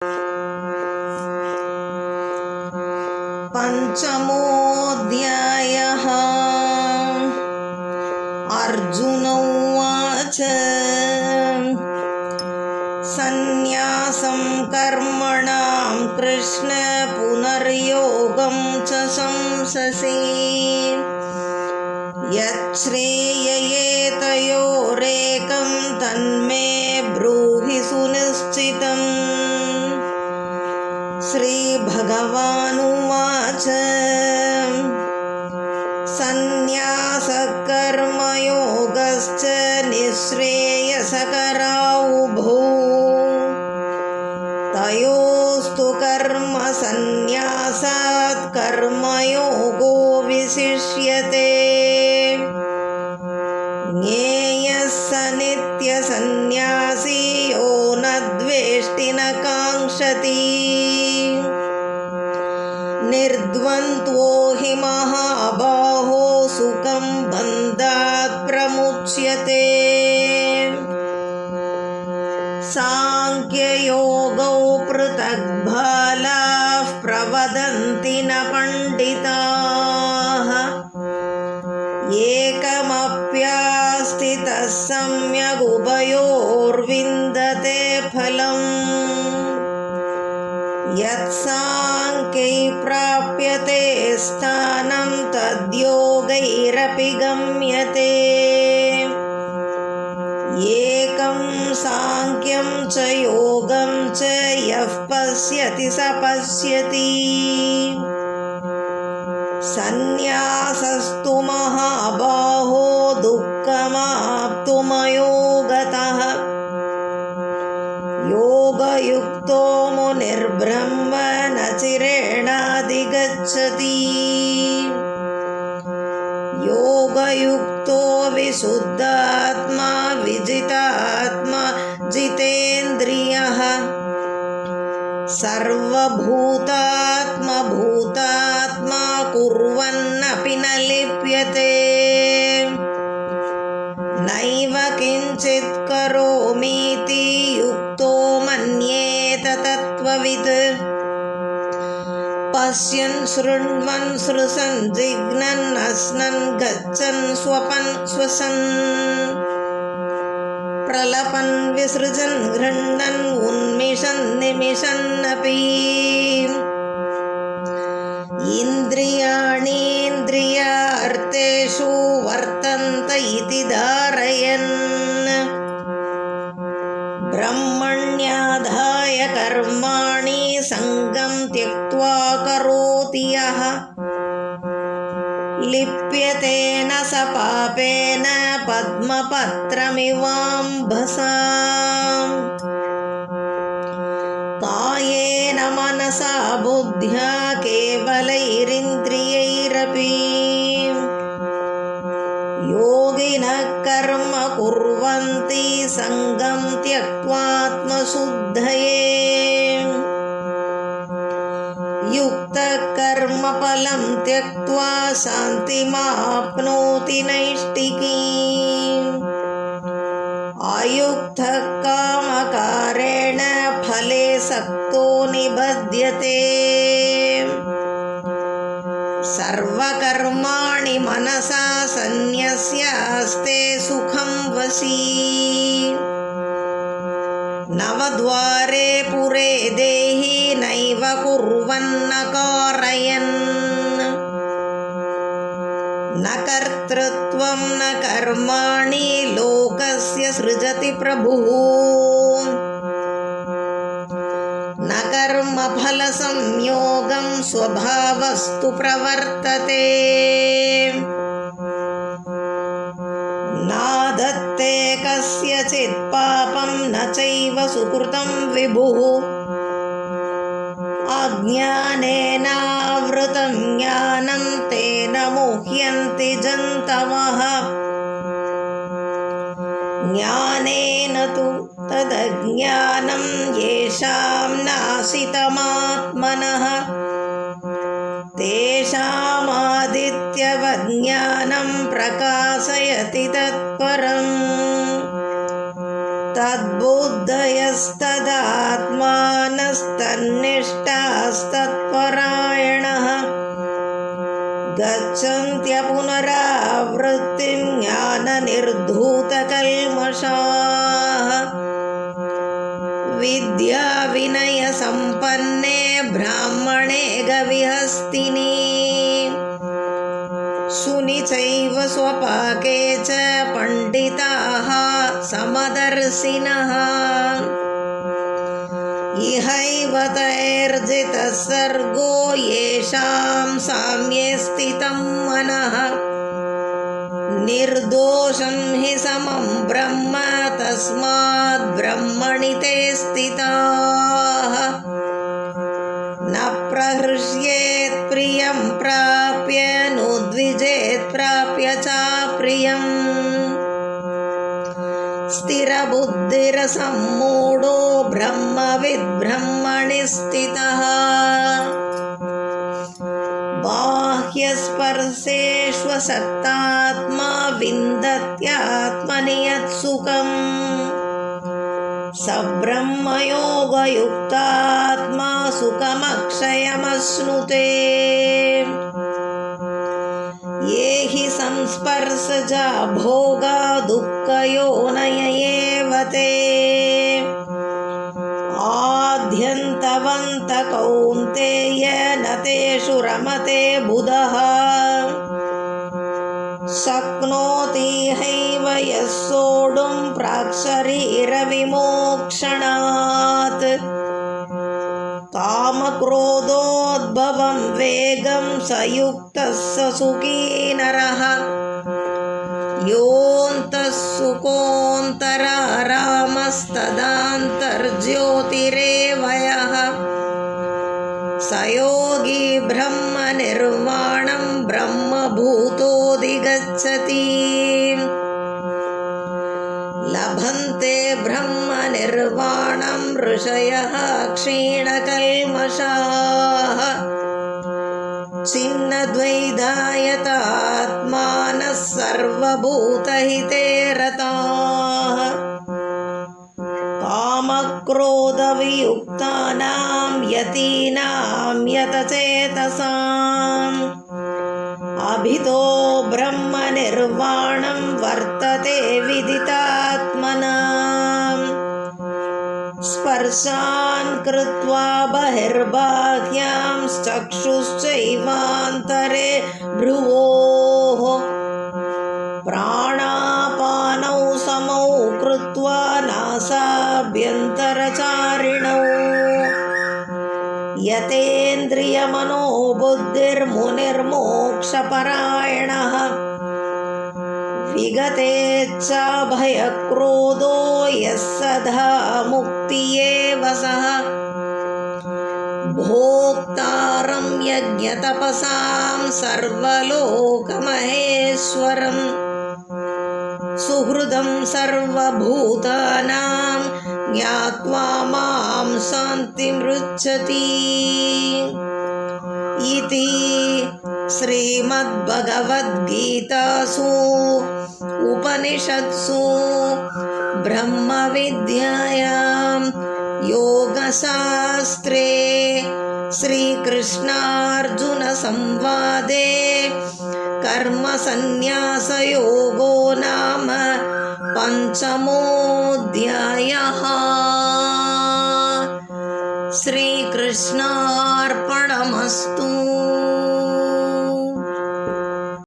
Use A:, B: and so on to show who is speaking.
A: पञ्चमोऽध्यायः। अर्जुन उवाच सन्न्यासं कर्मणां कृष्ण पुनर्योगं च संससि यच्छ्रेययेतयोरेकं तन्मे ब्रूहि सुनिश्चितम्। श्रीभगवानुवाच सन्न्यासकर्मयोगश्च निःश्रेयसकरावुभौ तयोस्तु कर्मसन्न्यासात् कर्मयोगो विशिष्यते। ज्ञेयः स नित्यसन्न्यासी यो न द्वेष्टि न काङ्क्षति निर्द्वन्द्वो हि महाबाहो सुखं बन्धात् प्रमुच्यते। सांख्ययोगौ पृथक् बालाः प्रवदन्ति न पण्डिताः एकमप्यास्थितः सम्यगुभयोर्विन्दते फलम्। यत्साङ्ख्यै प्राप्यते स्थानं तद्योगैरपि गम्यते। एकं साङ्ख्यं च योगं च यः पश्यति स पश्यति। सन्न्यासस्तु महाबाहो दुःखमाप्तुमयोगतः योगयुक्तो मुनिर्ब्रह्म न चिरेणाधिगच्छति। योगयुक्तो विशुद्धात्मा विजितात्मा जितेन्द्रियः सर्वभूतात्मा भूतात्मा कुर्वन्नपि न लिप्यते। नैव किञ्चित् करोमीति युक्तो मन्येत तत्त्ववित्। पश्यन् शृण्वन् सृशन् जिघ्नन् अस्नन् गच्छन् स्वपन् श्वसन् प्रलपन् विसृजन् गृह्णन् उन्मिषन् निमिषन्नपि। इन्द्रियाणीन्द्रियार्थेषु वर्तन्त इति धारयन् ब्रह्मण्याधाय कर्माणि सङ्गं त्यक्त्वा करोति यः लिप्यते न स पापेन पद्मपत्रमिवाम्भसा। कायेन मनसा बुद्ध्या केवलैरिन्द्रियैरपि योगिनः कर्म कुर्वन्ति सङ्गं त्यक्त्वात्मशुद्धये। युक्तः कर्मफलं त्यक्त्वा शान्तिमाप्नोति नैष्ठिकीम्। अयुक्तः कामकारेण फले सक्तो निबध्यते। सर्वकर्माणि मनसा सन्न्यस्यास्ते सुखं वशी। नवद्वारे पुरे देहि नैव कुर्वन्न कारयन्। न कर्तृत्वं न कर्माणि लोकस्य सृजति प्रभुः। न कर्मफलसंयोगं स्वभावस्तु प्रवर्तते। नादत्ते कस्यचित् पापं न चैव सुकृतं विभुः। अज्ञानेनावृतं ज्ञानं तेन मुह्यन्ति जन्तवः। ज्ञानेन तु तदज्ञानं येषां नाशितमात्मनः तेषामादित्यवत् ज्ञानं प्रकाशयति तत्परम्। तद्बुद्धयस्तदात्मानस्तु तन्निष्ठास्तत्परायणः गच्छन्त्य पुनरावृत्तिं ज्ञाननिर्धूतकल्मषाः विद्याविनयसम्पन्ने ब्राह्मणे गविहस्तिनि शुनि चैव स्वपाके च पण्डिताः समदर्शिनः इहैव तैर्जितः सर्गो येषां साम्ये स्थितं मनः निर्दोषं हि समं ब्रह्म तस्माद् ब्रह्मणि ते स्थिताः न प्रहृष्येत् प्रियं प्राप्य नुद्विजेत् प्राप्य चाप्रियम् स्थिरबुद्धिरसम्मूढो ब्रह्मविद् ब्रह्मणि स्थितः बाह्यस्पर्शेष्वसक्तात्मा विन्दत्यात्मनि यत्सुखम् स ब्रह्मयोगयुक्तात्मा सुखमक्षयमश्नुते ये हि संस्पर्शजा भोगा दुःखयोनय एव ते आद्यन्तवन्त कौन्तेय न तेषु रमते बुधः शक्नोति हैव यः सोढुं प्राक्शरीरविमोक्षणात् कामक्रोधोद्भवं वेगं स युक्तः स सुखी नरः योऽन्तः सुखोऽन्तरारामस्तदान्तर्ज्योतिरेव यः स योगी ब्रह्मनिर्वाणं ब्रह्मभूतोऽधिगच्छति लभन्ते ब्रह्मनिर्वाणं ऋषयः क्षीणकल्मषाः छिन्नद्वैधायतात्मानः सर्वभूतहिते रताः कामक्रोधवियुक्तानां यतीनां यतचेतसाम् अभितो ब्रह्मनिर्वाणं वर्तते विदितात्मनाम् स्पर्शान् कृत्वा बहिर्बाह्यां चक्षुश्चैवान्तरे भ्रुवोः प्राणापानौ समौ कृत्वा नासाभ्यन्तरचारिणौ यतेन्द्रियमनोबुद्धिर्मुनिर्मोक्षपरायणः विगतेच्छाभयक्रोधो यः सदा मुक्तियेव सः भोक्तारं यज्ञतपसां सर्वलोकमहेश्वरम् सुहृदं सर्वभूतानां ज्ञात्वा मां शान्तिमृच्छति इति श्रीमद्भगवद्गीतासु उपनिषत्सु ब्रह्मविद्यायां योगशास्त्रे श्रीकृष्णार्जुनसंवादे कर्मसन्न्यासयोगो नाम पञ्चमोऽध्यायः। श्रीकृष्णार्पणमस्तु।